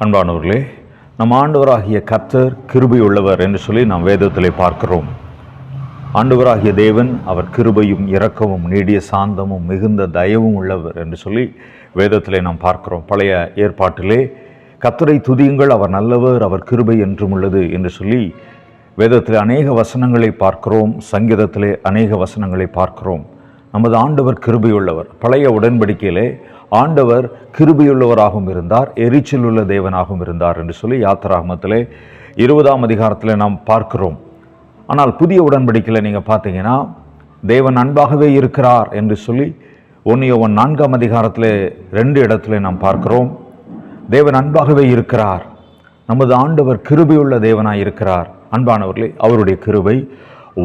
அன்பானவர்களே, நம் ஆண்டவராகிய கர்த்தர் கிருபையுள்ளவர் என்று சொல்லி நாம் வேதத்திலே பார்க்கிறோம். ஆண்டவராகிய தேவன் அவர் கிருபையும் இரக்கமும் நீடிய சாந்தமும் மிகுந்த தயவும் உள்ளவர் என்று சொல்லி வேதத்திலே நாம் பார்க்கிறோம். பழைய ஏற்பாட்டிலே கர்த்தரை துதியுங்கள், அவர் நல்லவர், அவர் கிருபை என்றும் உள்ளது என்று சொல்லி வேதத்திலே அநேக வசனங்களை பார்க்கிறோம். சங்கீதத்திலே அநேக வசனங்களை பார்க்கிறோம். நமது ஆண்டவர் கிருபையுள்ளவர். பழைய உடன்படிக்கையிலே ஆண்டவர் கிருபையுள்ளவராகவும் இருந்தார், எரிச்சல் உள்ள தேவனாகவும் இருந்தார் என்று சொல்லி யாத்திராகமத்திலே 20ஆம் அதிகாரத்தில் நாம் பார்க்கிறோம். ஆனால் புதிய உடன்படிக்கையில் நீங்கள் பார்த்தீங்கன்னா தேவன் அன்பாகவே இருக்கிறார் என்று சொல்லி 1 யோவான் 4ஆம் அதிகாரத்தில் 2 இடத்துல நாம் பார்க்கிறோம். தேவன் அன்பாகவே இருக்கிறார், நமது ஆண்டவர் கிருபையுள்ள தேவனாய் இருக்கிறார். அன்பானவர்களே, அவருடைய கிருபை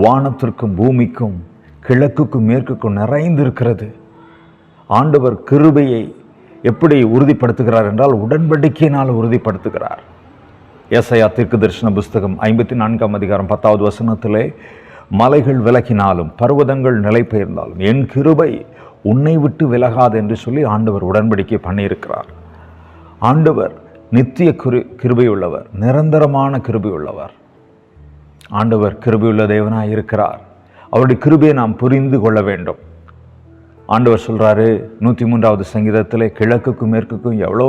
வானத்திற்கும் பூமிக்கும் கிழக்குக்கும் மேற்குக்கும் நிறைந்திருக்கிறது. ஆண்டவர் கிருபையை எப்படி உறுதிப்படுத்துகிறார் என்றால் உடன்படிக்கையினால் உறுதிப்படுத்துகிறார். ஏசாயா தீர்க்கதரிசன புஸ்தகம் 54ஆம் அதிகாரம் 10வது வசனத்திலே, மலைகள் விலகினாலும் பர்வதங்கள் நிலை பெயர்ந்தாலும் என் கிருபை உன்னை விட்டு விலகாது என்று சொல்லி ஆண்டவர் உடன்படிக்கை பண்ணியிருக்கிறார். ஆண்டவர் நித்திய கிருபை உள்ளவர், நிரந்தரமான கிருபை உள்ளவர். ஆண்டவர் கிருபையுள்ள தேவனாய் இருக்கிறார். அவருடைய கிருபையை நாம் புரிந்து கொள்ள வேண்டும். ஆண்டவர் சொல்கிறாரு 103வது சங்கீதத்தில், கிழக்குக்கும் மேற்குக்கும் எவ்வளோ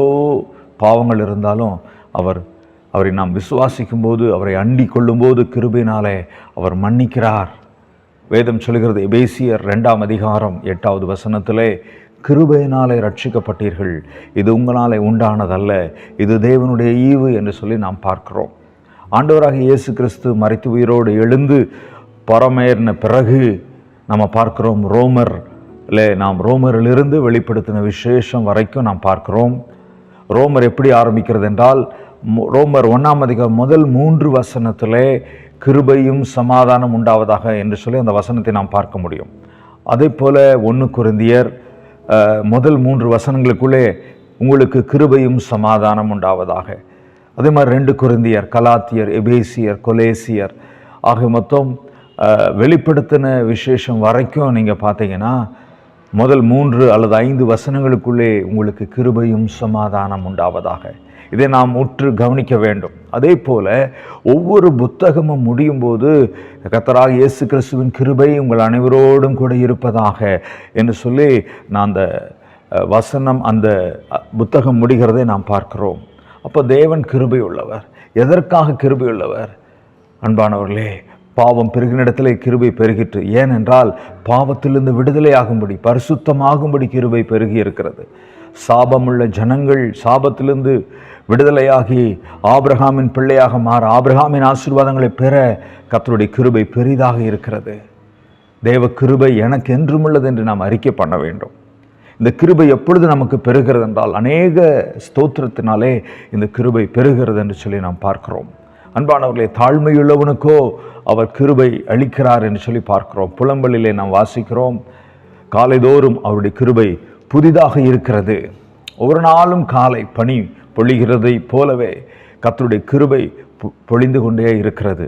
பாவங்கள் இருந்தாலும் அவரை நாம் விசுவாசிக்கும் போது, அவரை அண்டி கொள்ளும்போது கிருபையினாலே அவர் மன்னிக்கிறார். வேதம் சொல்கிறது எபேசியர் 2ஆம் அதிகாரம் 8வது வசனத்திலே, கிருபையினாலே ரட்சிக்கப்பட்டீர்கள், இது உங்களாலே உண்டானதல்ல, இது தேவனுடைய ஈவு என்று சொல்லி நாம் பார்க்கிறோம். ஆண்டவராக இயேசு கிறிஸ்து மரித்து உயிரோடு எழுந்து பரமேறின பிறகு நம்ம பார்க்கிறோம், ரோமரிலிருந்து வெளிப்படுத்தின விசேஷம் வரைக்கும் நாம் பார்க்கிறோம். ரோமர் எப்படி ஆரம்பிக்கிறது என்றால், ரோமர் 1ஆம் அதிகாரம் முதல் 3 வசனத்திலே கிருபையும் சமாதானம் உண்டாவதாக என்று சொல்லி அந்த வசனத்தை நாம் பார்க்க முடியும். அதே போல் 1 கொரிந்தியர் முதல் 3 வசனங்களுக்குள்ளே உங்களுக்கு கிருபையும் சமாதானம் உண்டாவதாக. அதே மாதிரி 2 கொரிந்தியர், கலாத்தியர், எபேசியர், கொலேசியர் ஆக மொத்தம் வெளிப்படுத்தின விசேஷம் வரைக்கும் நீங்கள் பார்த்தீங்கன்னா முதல் 3 அல்லது 5 வசனங்களுக்குள்ளே உங்களுக்கு கிருபையும் சமாதானம் உண்டாவதாக. இதை நாம் உற்று கவனிக்க வேண்டும். அதே போல் ஒவ்வொரு புத்தகமும் முடியும் போது கர்த்தராகிய இயேசு கிறிஸ்துவின் கிருபை உங்கள் அனைவரோடும் கூட இருப்பதாக என்று சொல்லி நான் அந்த வசனம், அந்த புத்தகம் முடிகிறதை நாம் பார்க்கிறோம். அப்போ தேவன் கிருபை உள்ளவர். எதற்காக கிருபை உள்ளவர்? அன்பானவர்களே, பாவம் பெருகின இடத்திலே கிருபை பெருகிற்று. ஏனென்றால் பாவத்திலிருந்து விடுதலையாகும்படி, பரிசுத்தமாகும்படி கிருபை பெருகி இருக்கிறது. சாபமுள்ள ஜனங்கள் சாபத்திலிருந்து விடுதலையாகி ஆபிரகாமின் பிள்ளையாக மாற, ஆபிரகாமின் ஆசீர்வாதங்களை பெற கர்த்தருடைய கிருபை பெரிதாக இருக்கிறது. தேவ கிருபை எனக்கு என்றும் உள்ளது என்று நாம் அறிக்கை பண்ண வேண்டும். இந்த கிருபை எப்பொழுது நமக்கு பெறுகிறது என்றால் அநேக ஸ்தோத்திரத்தினாலே இந்த கிருபை பெறுகிறது என்று சொல்லி நாம் பார்க்கிறோம். அன்பானவர்களே, தாழ்மையுள்ளவனுக்கோ அவர் கிருபை அளிக்கிறார் என்று சொல்லி பார்க்கிறோம். புலம்பலிலே நாம் வாசிக்கிறோம், காலைதோறும் அவருடைய கிருபை புதிதாக இருக்கிறது. ஒவ்வொரு நாளும் காலை பனி பொழிகிறதை போலவே கர்த்தருடைய கிருபை பொழிந்து கொண்டே இருக்கிறது.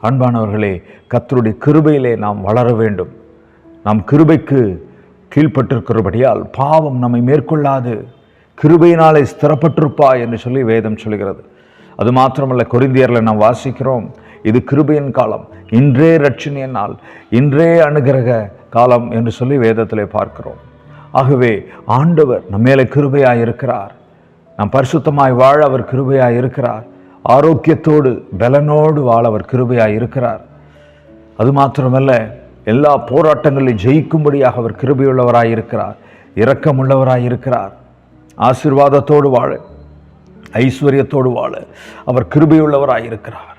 அன்பானவர்களே, கர்த்தருடைய கிருபையிலே நாம் வளர வேண்டும். நாம் கிருபைக்கு கீழ்ப்பட்டிருக்கிறபடியால் பாவம் நம்மை மேற்கொள்ளாது, கிருபையினாலே ஸ்திரப்பட்டிருப்பாய் என்று சொல்லி வேதம் சொல்கிறது. அது மாத்திரமல்ல, கொரிந்தியரில் நாம் வாசிக்கிறோம், இது கிருபையின் காலம், இன்றே ரட்சணிய நாள், இன்றே அனுகிரக காலம் என்று சொல்லி வேதத்திலே பார்க்கிறோம். ஆகவே ஆண்டவர் நம்ம மேலே கிருபையாய் இருக்கிறார். நாம் பரிசுத்தமாய் வாழ அவர் கிருபையாய் இருக்கிறார். ஆரோக்கியத்தோடு பலனோடு வாழ அவர் கிருபையாய் இருக்கிறார். அது மாத்திரமல்ல, எல்லா போராட்டங்களையும் ஜெயிக்கும்படியாக அவர் கிருபையுள்ளவராய் இருக்கிறார், இரக்கமுள்ளவராய் இருக்கிறார். ஆசீர்வாதத்தோடு வாழ, ஐஸ்வர்யத்தோடு வாழ அவர் கிருபையுள்ளவராய் இருக்கிறார்.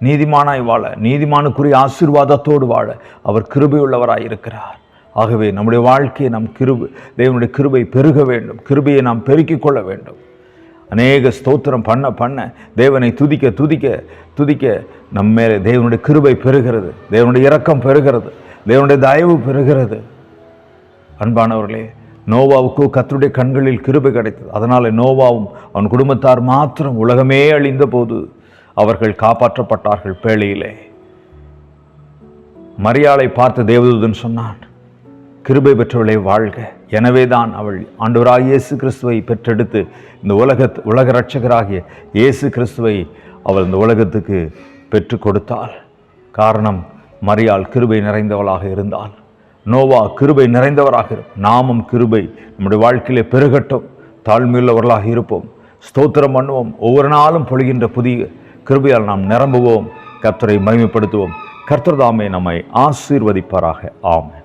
நீதிமானாய் வாழ, நீதிமானுக்குரிய ஆசீர்வாதத்தோடு வாழ அவர் கிருபையுள்ளவராய் இருக்கிறார். ஆகவே நம்முடைய வாழ்க்கையை நாம் தேவனுடைய கிருபை பெருக வேண்டும். கிருபையை நாம் பெருக்கிக் கொள்ள வேண்டும். அநேக ஸ்தோத்திரம் பண்ண தேவனை துதிக்க நம்ம மேலே தேவனுடைய கிருபை பெறுகிறது, தேவனுடைய இரக்கம் பெறுகிறது, தேவனுடைய தயவு பெறுகிறது. அன்பானவர்களே, நோவாவுக்கு கர்த்தருடைய கண்களில் கிருபை கிடைத்தது. அதனால நோவாவும் அவன் குடும்பத்தார் மாத்திரம் உலகமே அழிந்த போது அவர்கள் காப்பாற்றப்பட்டார்கள் பேழையிலே. மரியாளை பார்த்து தேவதூதன் சொன்னான், கிருபை பெற்றவளே வாழ்க, எனவே தான் அவள் ஆண்டவராகிய இயேசு கிறிஸ்துவை பெற்றெடுத்து இந்த உலக இரட்சகராகிய இயேசு கிறிஸ்துவை அவள் இந்த உலகத்துக்கு பெற்று கொடுத்தாள். காரணம், மரியாள் கிருபை நிறைந்தவளாக இருந்தாள். நோவா கிருபை நிறைந்தவராக இருக்கும். நாமும் கிருபை நம்முடைய வாழ்க்கையிலே பெருகட்டும். தாழ்மையுள்ளவர்களாக இருப்போம். ஸ்தோத்திரம் பண்ணுவோம். ஒவ்வொரு நாளும் பொழிகின்ற புதிய கிருபையால் நாம் நிரம்புவோம். கர்த்தரை மகிமைப்படுத்துவோம். கர்த்தர் தாமே நம்மை ஆசீர்வதிப்பாராக. ஆமென்.